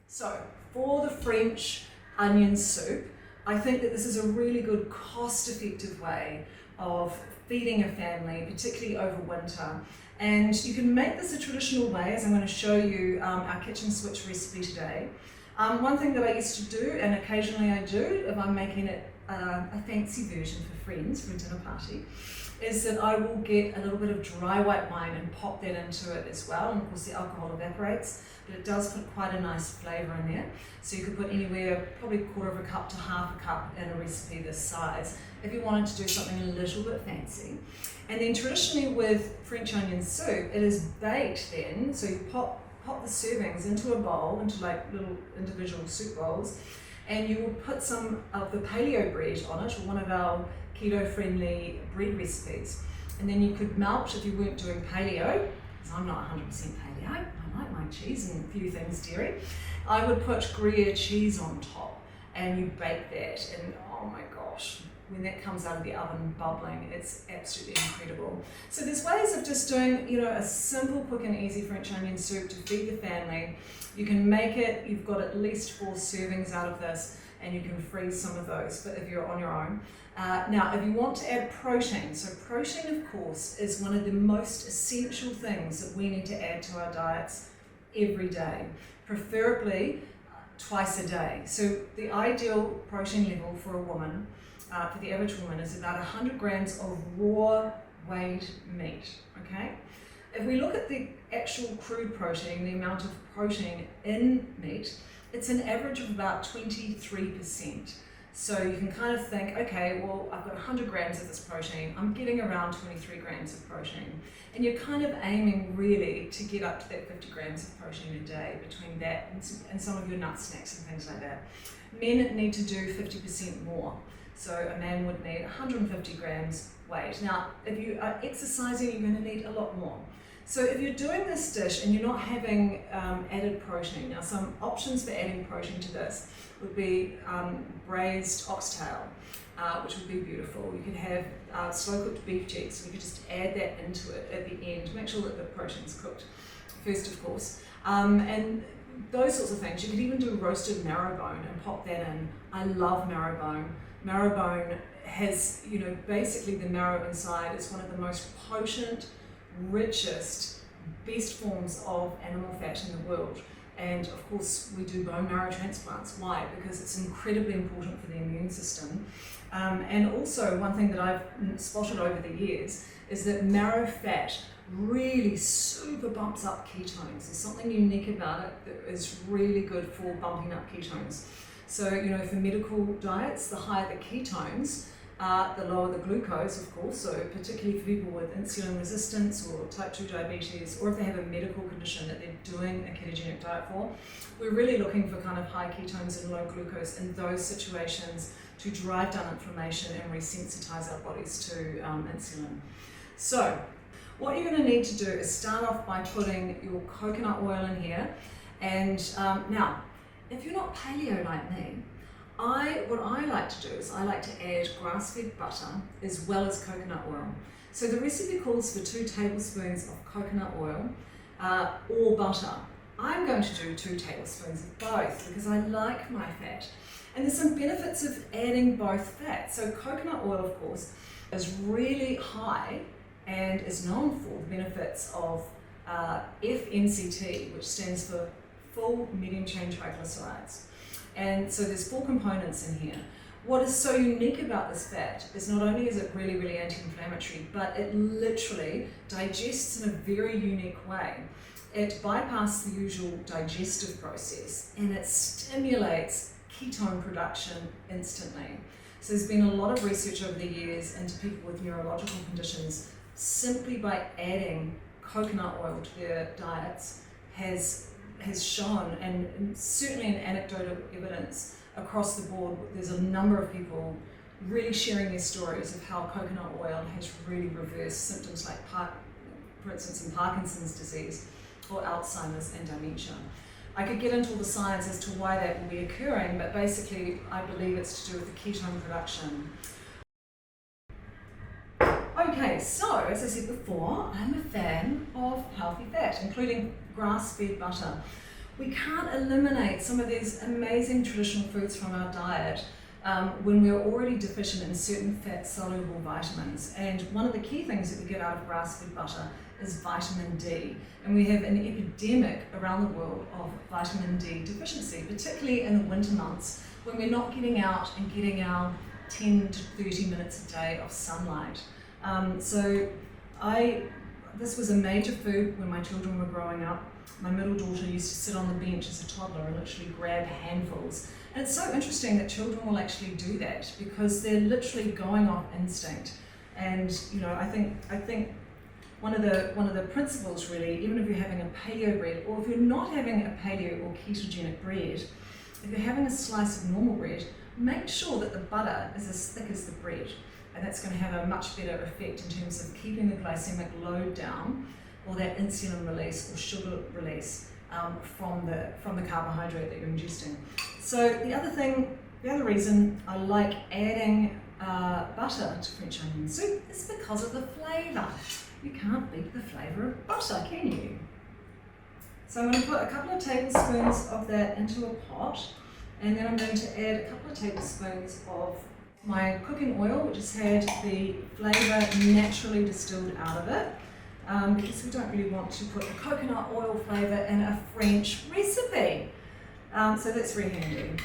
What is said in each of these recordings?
So for the French onion soup, I think that this is a really good cost-effective way of feeding a family, particularly over winter. And you can make this a traditional way, as I'm going to show you our kitchen switch recipe today. One thing that I used to do, and occasionally I do, if I'm making it a fancy version for friends for a dinner party, is that I will get a little bit of dry white wine and pop that into it as well. And of course the alcohol evaporates, but it does put quite a nice flavour in there. So you could put anywhere, probably 1/4 cup to 1/2 cup in a recipe this size, if you wanted to do something a little bit fancy. And then traditionally with French onion soup, it is baked then, so you pop the servings into a bowl, into like little individual soup bowls, and you will put some of the paleo bread on it, or one of our keto-friendly bread recipes. And then you could melt, if you weren't doing paleo, because I'm not 100% paleo, I like my cheese and a few things dairy, I would put Gruyere cheese on top, and you bake that, and oh my gosh, when that comes out of the oven bubbling, it's absolutely incredible. So there's ways of just doing, a simple, quick and easy French onion soup to feed the family. You can make it, you've got at least 4 servings out of this, and you can freeze some of those, but if you're on your own. Now, if you want to add protein, so protein, of course, is one of the most essential things that we need to add to our diets every day, preferably twice a day. So the ideal protein level for a woman, for the average woman, is about 100 grams of raw weighed meat, okay? If we look at the actual crude protein, the amount of protein in meat, it's an average of about 23%. So you can kind of think, okay, well, I've got 100 grams of this protein, I'm getting around 23 grams of protein. And you're kind of aiming really to get up to that 50 grams of protein a day between that and some of your nut snacks and things like that. Men need to do 50% more. So a man would need 150 grams weight. Now, if you are exercising, you're going to need a lot more. So if you're doing this dish and you're not having added protein, now some options for adding protein to this would be braised oxtail, which would be beautiful. You could have slow-cooked beef cheeks, so you could just add that into it at the end. Make sure that the protein's cooked first, of course. And those sorts of things. You could even do roasted marrowbone and pop that in. I love marrowbone. Marrowbone has, basically the marrow inside is one of the most potent, richest, best forms of animal fat in the world. And of course we do bone marrow transplants. Why? Because it's incredibly important for the immune system. And also one thing that I've spotted over the years is that marrow fat really super bumps up ketones. There's something unique about it that is really good for bumping up ketones. So, for medical diets, the higher the ketones, the lower the glucose, of course, so particularly for people with insulin resistance or type 2 diabetes, or if they have a medical condition that they're doing a ketogenic diet for, we're really looking for kind of high ketones and low glucose in those situations to drive down inflammation and resensitize our bodies to insulin. So, what you're going to need to do is start off by putting your coconut oil in here, and now, if you're not paleo like me, what I like to do is I like to add grass-fed butter as well as coconut oil. So the recipe calls for 2 tablespoons of coconut oil or butter. I'm going to do 2 tablespoons of both because I like my fat. And there's some benefits of adding both fats. So coconut oil, of course, is really high and is known for the benefits of FMCT, which stands for full medium chain triglycerides. And so there's 4 components in here. What is so unique about this fat is not only is it really, really anti-inflammatory, but it literally digests in a very unique way. It bypasses the usual digestive process and it stimulates ketone production instantly. So there's been a lot of research over the years into people with neurological conditions simply by adding coconut oil to their diets has shown, and certainly in anecdotal evidence across the board, there's a number of people really sharing their stories of how coconut oil has really reversed symptoms like, for instance, in Parkinson's disease or Alzheimer's and dementia. I could get into all the science as to why that will be occurring, but basically I believe it's to do with the ketone production. Okay, so as I said before, I'm a fan of healthy fat, including grass-fed butter. We can't eliminate some of these amazing traditional foods from our diet when we're already deficient in certain fat-soluble vitamins. And one of the key things that we get out of grass-fed butter is vitamin D. And we have an epidemic around the world of vitamin D deficiency, particularly in the winter months when we're not getting out and getting our 10 to 30 minutes a day of sunlight. This was a major food when my children were growing up. My middle daughter used to sit on the bench as a toddler and literally grab handfuls. And it's so interesting that children will actually do that because they're literally going off instinct. And I think one of the principles really, even if you're having a paleo bread, or if you're not having a paleo or ketogenic bread, if you're having a slice of normal bread, make sure that the butter is as thick as the bread. And that's going to have a much better effect in terms of keeping the glycemic load down, or that insulin release or sugar release from the carbohydrate that you're ingesting. So the other reason I like adding butter to French onion soup is because of the flavour. You can't beat the flavour of butter, can you? So I'm going to put a couple of tablespoons of that into a pot, and then I'm going to add a couple of tablespoons of my cooking oil, which has had the flavour naturally distilled out of it, because we don't really want to put the coconut oil flavour in a French recipe. So that's really handy.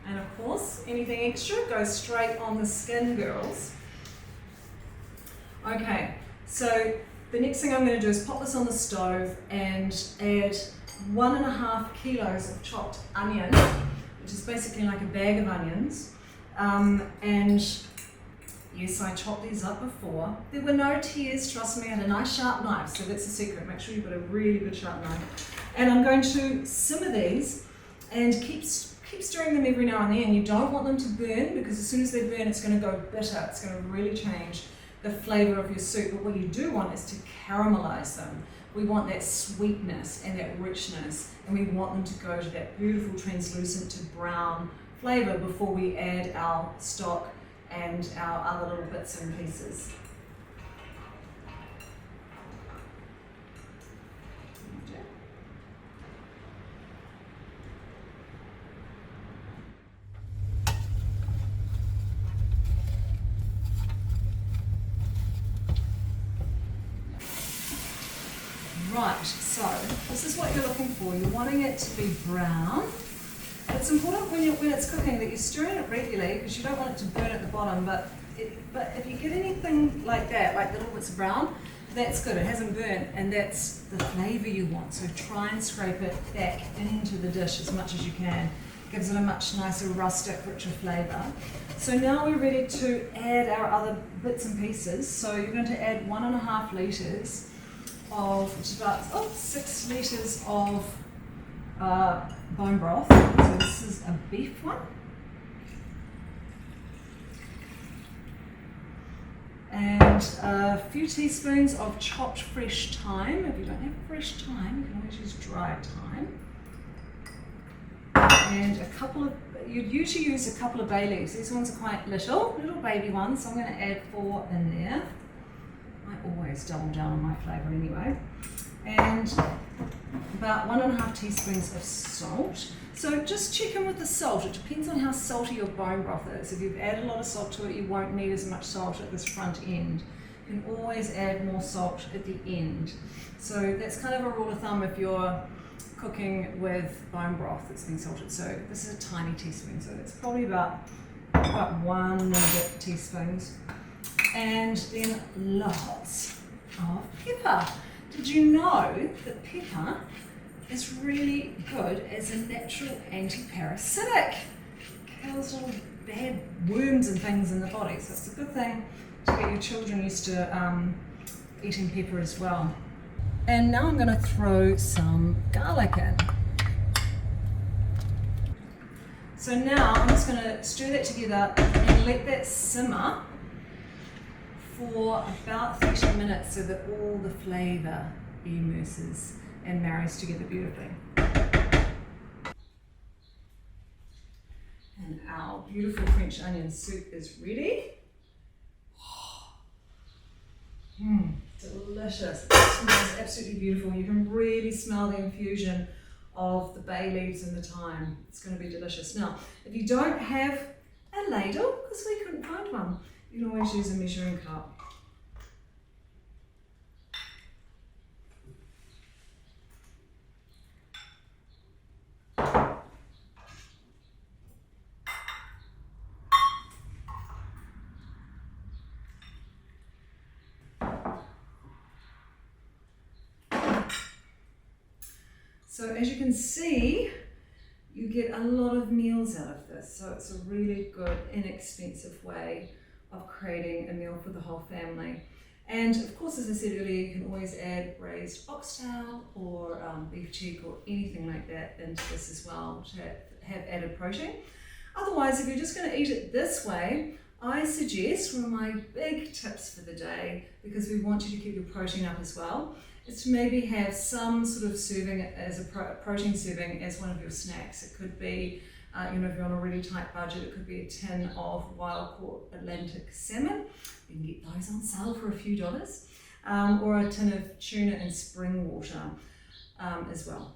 And of course, anything extra goes straight on the skin, girls. Okay, so the next thing I'm going to do is pop this on the stove and add 1.5 kilos of chopped onion, which is basically like a bag of onions. And yes, I chopped these up before. There were no tears, trust me. I had a nice sharp knife, so that's the secret. Make sure you've got a really good sharp knife. And I'm going to simmer these and keep stirring them every now and then. You don't want them to burn, because as soon as they burn, it's going to go bitter. It's going to really change the flavour of your soup. But what you do want is to caramelize them. We want that sweetness and that richness, and we want them to go to that beautiful translucent to brown flavour before we add our stock and our other little bits and pieces. Right, so this is what you're looking for. You're wanting it to be brown. It's important when it's cooking that you're stirring it regularly, because you don't want it to burn at the bottom, but if you get anything like that, like little bits of brown, that's good. It hasn't burnt, and that's the flavour you want. So try and scrape it back into the dish as much as you can. Gives it a much nicer, rustic, richer flavour. So now we're ready to add our other bits and pieces. So you're going to add 1.5 litres of, which is about 6 litres of bone broth. So this is a beef one. And a few teaspoons of chopped fresh thyme. If you don't have fresh thyme, you can always use dried thyme. And you'd usually use a couple of bay leaves. These ones are quite little baby ones, so I'm going to add 4 in there. I always double down on my flavour anyway. And about 1.5 teaspoons of salt. So just check in with the salt. It depends on how salty your bone broth is. If you've added a lot of salt to it, you won't need as much salt at this front end. You can always add more salt at the end. So that's kind of a rule of thumb if you're cooking with bone broth that's been salted. So this is a tiny teaspoon, so it's probably about 1 and a bit teaspoons. And then lots of pepper. Did you know that pepper is really good as a natural anti-parasitic? Kills all bad worms and things in the body, so it's a good thing to get your children used to eating pepper as well. And now I'm going to throw some garlic in. So now I'm just going to stir that together and let that simmer for about 30 minutes so that all the flavour immerses and marries together beautifully. And our beautiful French onion soup is ready. Delicious. It smells absolutely beautiful. You can really smell the infusion of the bay leaves and the thyme. It's going to be delicious. Now, if you don't have a ladle, because we couldn't find one, you can always use a measuring cup. So as you can see, you get a lot of meals out of this. So it's a really good, inexpensive way of creating a meal for the whole family. And of course, as I said earlier, you can always add braised oxtail or beef cheek or anything like that into this as well to have added protein. Otherwise, if you're just going to eat it this way, I suggest one of my big tips for the day, because we want you to keep your protein up as well, is to maybe have some sort of serving as a protein serving as one of your snacks. It could be, if you're on a really tight budget, it could be a tin of wild caught Atlantic salmon. You can get those on sale for a few dollars, or a tin of tuna and spring water as well.